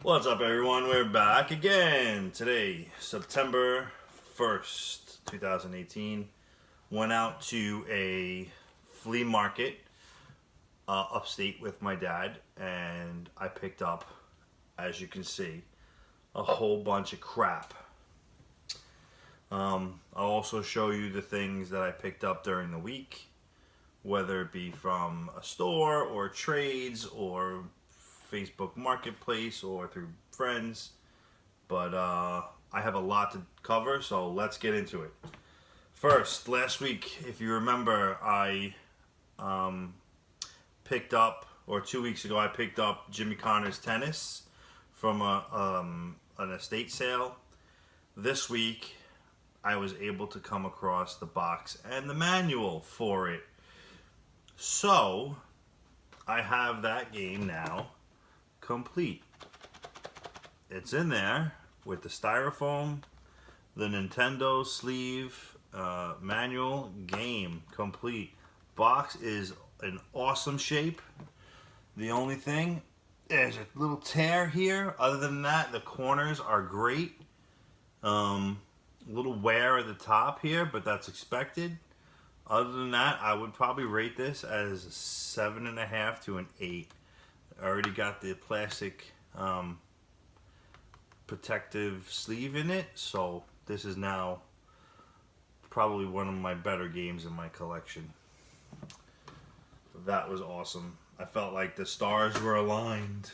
What's up, everyone? We're back again. Today, September 1st, 2018. Went out to a flea market upstate with my dad, and I picked up, as you can see, a whole bunch of crap. I'll also show you the things that I picked up during the week, whether it be from a store or trades or Facebook Marketplace or through friends. But I have a lot to cover, so let's get into it. First, last week, if you remember, I picked up, or 2 weeks ago, I picked up Jimmy Connor's tennis from an estate sale. This week, I was able to come across the box and the manual for it. So, I have that game now complete. It's in there with the styrofoam, the Nintendo sleeve, manual, game complete. Box is in awesome shape. The only thing is a little tear here. Other than that, the corners are great. A little wear at the top here, but that's expected. Other than that, I would probably rate this as a 7.5 to an 8. I already got the plastic protective sleeve in it, so this is now probably one of my better games in my collection. That was awesome. I felt like the stars were aligned.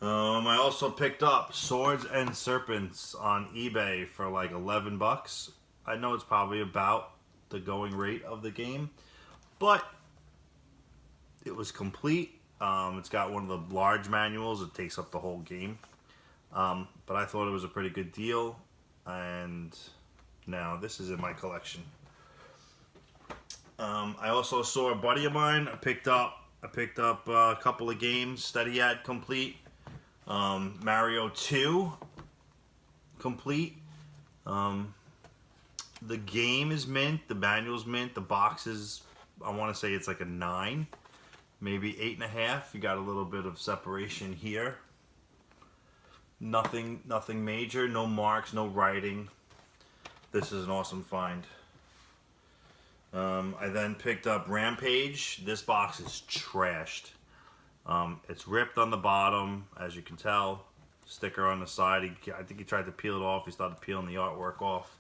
I also picked up Swords and Serpents on eBay for like $11. I know it's probably about the going rate of the game, but it was complete. It's got one of the large manuals. It takes up the whole game. But I thought it was a pretty good deal. And now this is in my collection. I also saw a buddy of mine. I picked up a couple of games that he had complete. Mario 2 complete. The game is mint. The manual's mint. The box is, I want to say it's like a 9. Maybe 8.5. You got a little bit of separation here. Nothing major. No marks. No writing. This is an awesome find. I then picked up Rampage. This box is trashed. It's ripped on the bottom, as you can tell. Sticker on the side. I think he tried to peel it off. He started peeling the artwork off.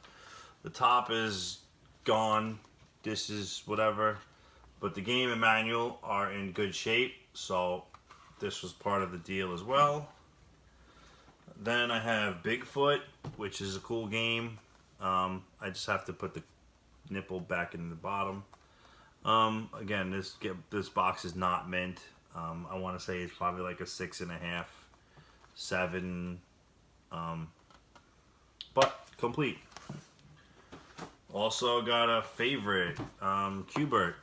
The top is gone. This is whatever. But the game and manual are in good shape, so this was part of the deal as well. Then I have Bigfoot, which is a cool game. I just have to put the nipple back in the bottom. Again, this box is not mint. I want to say it's probably like a 6.5, 7, but complete. Also got a favorite, Q*bert.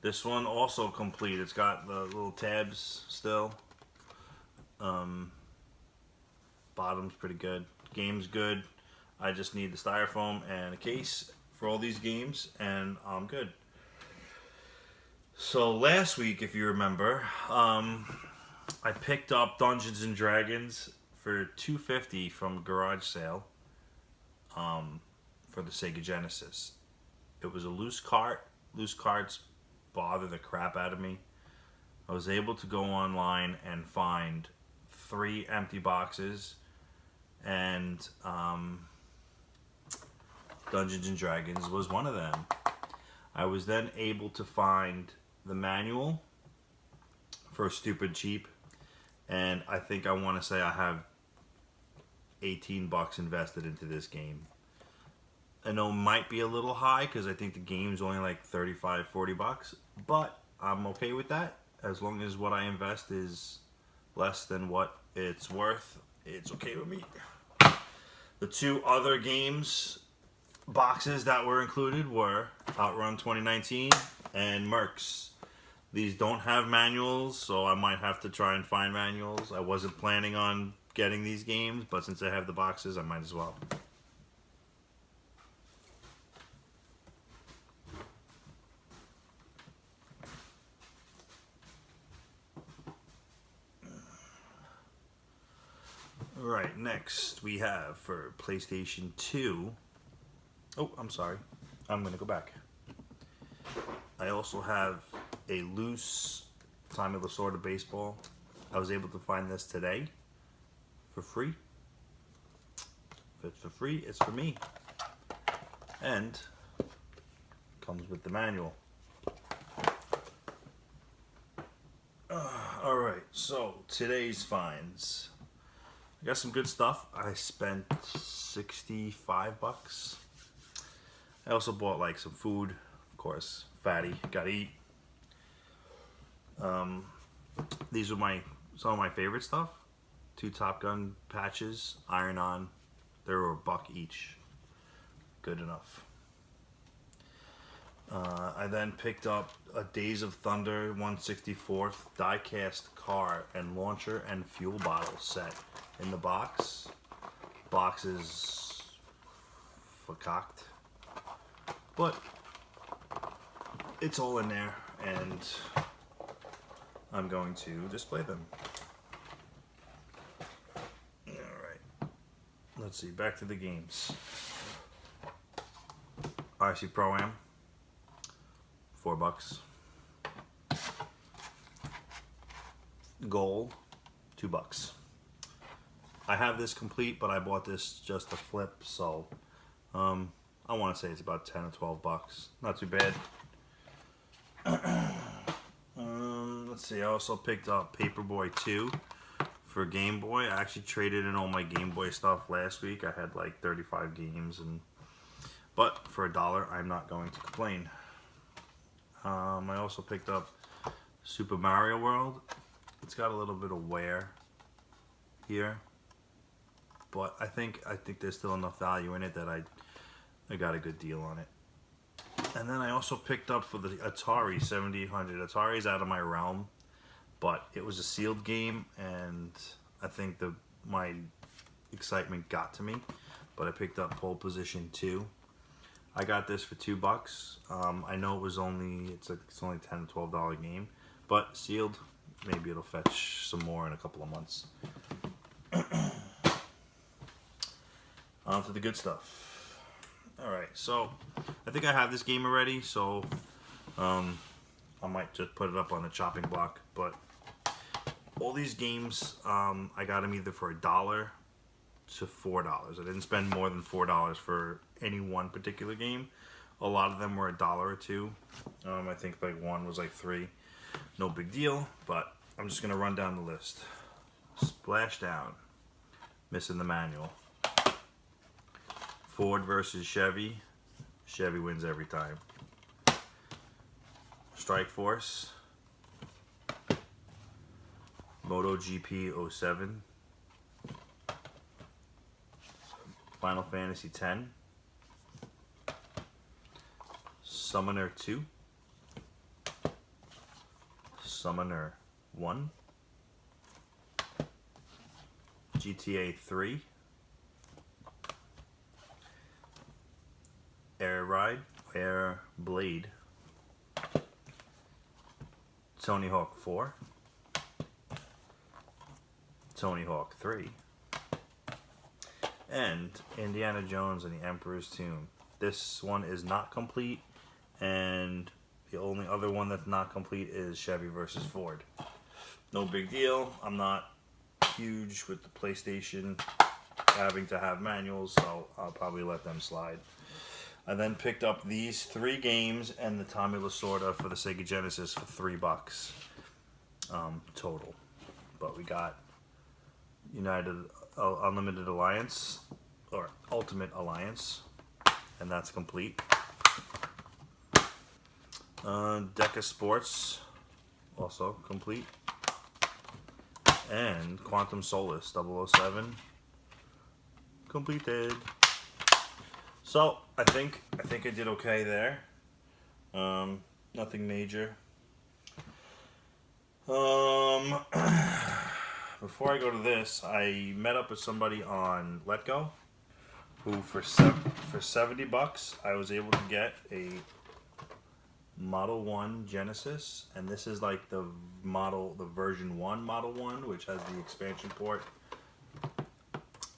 This one also complete. It's got the little tabs still. Bottom's pretty good. Game's good. I just need the styrofoam and a case for all these games, and I'm good. So last week, if you remember, I picked up Dungeons and Dragons for $2.50 from a garage sale for the Sega Genesis. It was a loose cart. Loose carts bother the crap out of me. I was able to go online and find 3 empty boxes, and Dungeons and Dragons was one of them. I was then able to find the manual for stupid cheap, and I think I want to say I have $18 invested into this game. I know it might be a little high because I think the game's only like $35-40, but I'm okay with that as long as what I invest is less than what it's worth. It's okay with me. The 2 other games boxes that were included were Outrun 2019 and Mercs. These don't have manuals, so I might have to try and find manuals. I wasn't planning on getting these games, but since I have the boxes, I might as well. Alright, next we have for PlayStation 2. Oh, I'm sorry. I'm going to go back. I also have a loose Tommy Lasorda baseball. I was able to find this today for free. If it's for free, it's for me. And comes with the manual. Alright, so today's finds. I got some good stuff. I spent 65 bucks. I also bought like some food. Of course, fatty, gotta eat. These are some of my favorite stuff. 2 Top Gun patches, iron-on. They were $1 each. Good enough. I then picked up a Days of Thunder 1/64 die-cast car and launcher and fuel bottle set in the box. Box is verkauft, but it's all in there, and I'm going to display them. Alright, let's see, back to the games. RC Pro-Am, $4. Goal, $2. I have this complete, but I bought this just to flip, so I want to say it's about 10 or 12 bucks. Not too bad. Let's see, I also picked up Paperboy 2 for Game Boy. I actually traded in all my Game Boy stuff last week. I had like 35 games, but for $1, I'm not going to complain. I also picked up Super Mario World. It's got a little bit of wear here, but I think there's still enough value in it that I got a good deal on it. And then I also picked up for the Atari 7800. Atari's out of my realm, but it was a sealed game, and I think my excitement got to me. But I picked up Pole Position 2. I got this for $2. I know it's only $10 to $12 game, but sealed. Maybe it'll fetch some more in a couple of months. On to the good stuff. Alright, so I think I have this game already, so I might just put it up on the chopping block. But all these games, I got them either for $1 to $4. I didn't spend more than $4 for any one particular game. A lot of them were $1 or $2. I think like one was like $3. No big deal, but I'm just gonna run down the list. Splashdown, missing the manual. Ford versus Chevy. Chevy wins every time. Strike Force. MotoGP 07. Final Fantasy X. Summoner 2. Summoner 1. GTA 3. Air Blade. Tony Hawk 4. Tony Hawk 3. And Indiana Jones and the Emperor's Tomb. This one is not complete, and the only other one that's not complete is Chevy versus Ford. No big deal. I'm not huge with the PlayStation having to have manuals, so I'll probably let them slide. I then picked up these 3 games and the Tommy Lasorda for the Sega Genesis for $3 total. But we got Unlimited Alliance, or Ultimate Alliance, and that's complete. Deca Sports, also complete. And Quantum Solace 007, completed. So I think I did okay there. Nothing major. Before I go to this, I met up with somebody on Letgo, who for $70 I was able to get a Model 1 Genesis, and this is like the version 1 Model 1, which has the expansion port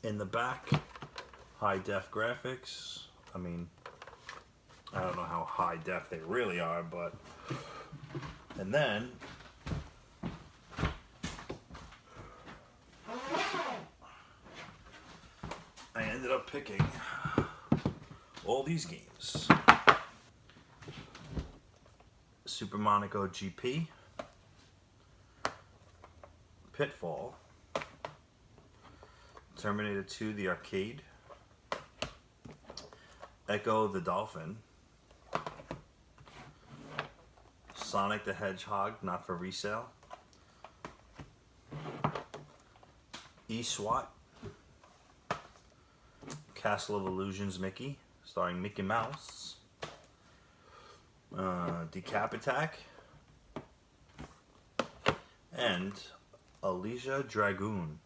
In the back, high def graphics. I mean, I don't know how high def they really are, but. And then I ended up picking all these games. Super Monaco GP, Pitfall, Terminator 2 the arcade, Echo the Dolphin, Sonic the Hedgehog, not for resale, E-SWAT, Castle of Illusions Mickey, starring Mickey Mouse, Decap Attack, and Alicia Dragoon.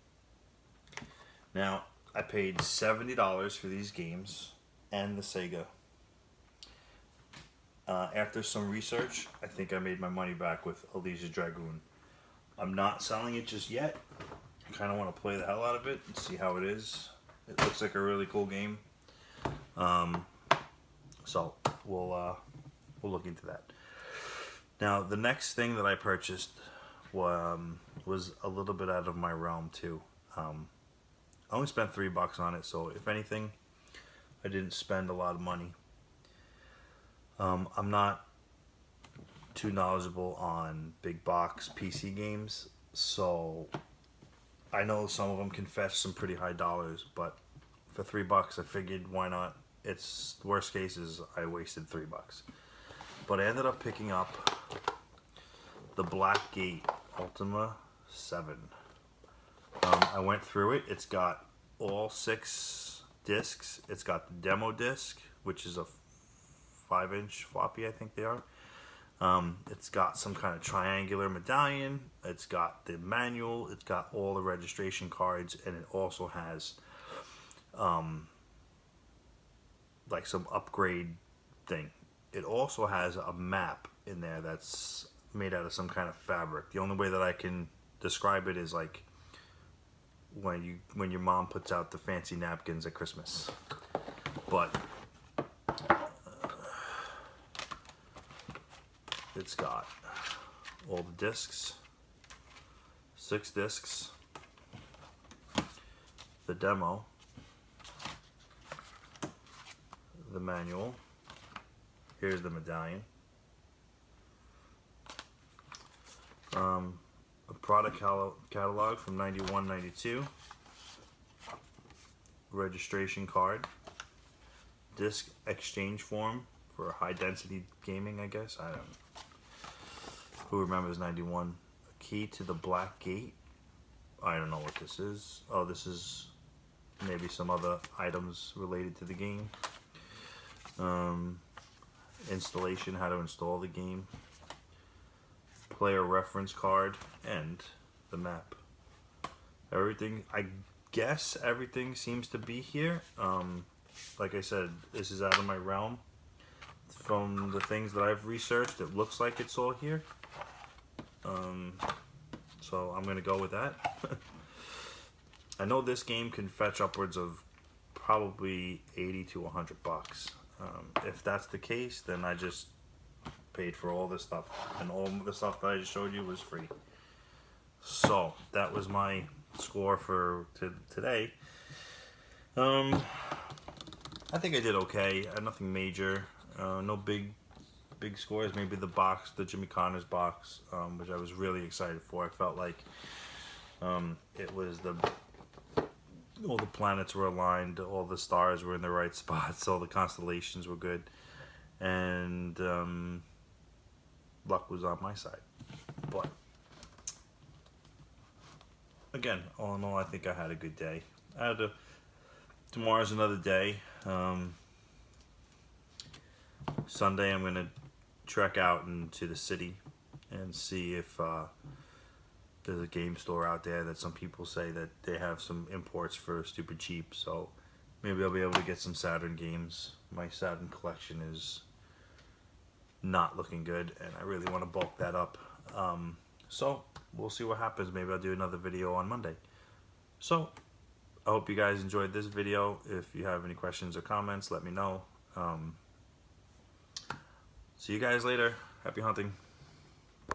Now, I paid $70 for these games and the Sega. After some research, I think I made my money back with Alicia Dragoon. I'm not selling it just yet. I kind of want to play the hell out of it and see how it is. It looks like a really cool game. So we'll look into that. Now, the next thing that I purchased was a little bit out of my realm too. I only spent $3 on it, so if anything, I didn't spend a lot of money. I'm not too knowledgeable on big box PC games, so I know some of them can fetch some pretty high dollars, but for $3 I figured why not. It's worst case is I wasted $3. But I ended up picking up the Blackgate Ultima 7. I went through it. It's got all 6 discs. It's got the demo disc, which is a 5-inch floppy, I think they are. It's got some kind of triangular medallion. It's got the manual. It's got all the registration cards, and it also has like some upgrade thing. It also has a map in there that's made out of some kind of fabric. The only way that I can describe it is like when your mom puts out the fancy napkins at Christmas. But it's got all the discs, 6 discs, the demo, the manual. Here's the medallion. A product catalog from 91, 92. Registration card. Disc exchange form for high density gaming, I guess. I don't know. Who remembers 91? A key to the Blackgate. I don't know what this is. Oh, this is maybe some other items related to the game. Installation, how to install the game. Player reference card and the map. Everything, I guess everything seems to be here. Like I said, this is out of my realm. From the things that I've researched, it looks like it's all here. So I'm gonna go with that. I know this game can fetch upwards of probably 80 to 100 bucks. If that's the case, then I just paid for all this stuff, and all the stuff that I just showed you was free. So that was my score for today. I think I did okay. Nothing major. No big scores. Maybe the box, the Jimmy Connors box, which I was really excited for. I felt like it was all the planets were aligned, all the stars were in the right spots, all the constellations were good, and luck was on my side. But again, all in all, I think I had a good day. Tomorrow's another day. Sunday I'm going to trek out into the city and see if there's a game store out there that some people say that they have some imports for stupid cheap. So maybe I'll be able to get some Saturn games. My Saturn collection is not looking good, and I really want to bulk that up. So we'll see what happens. Maybe I'll do another video on Monday. So I hope you guys enjoyed this video. If you have any questions or comments, let me know. See you guys later. Happy hunting.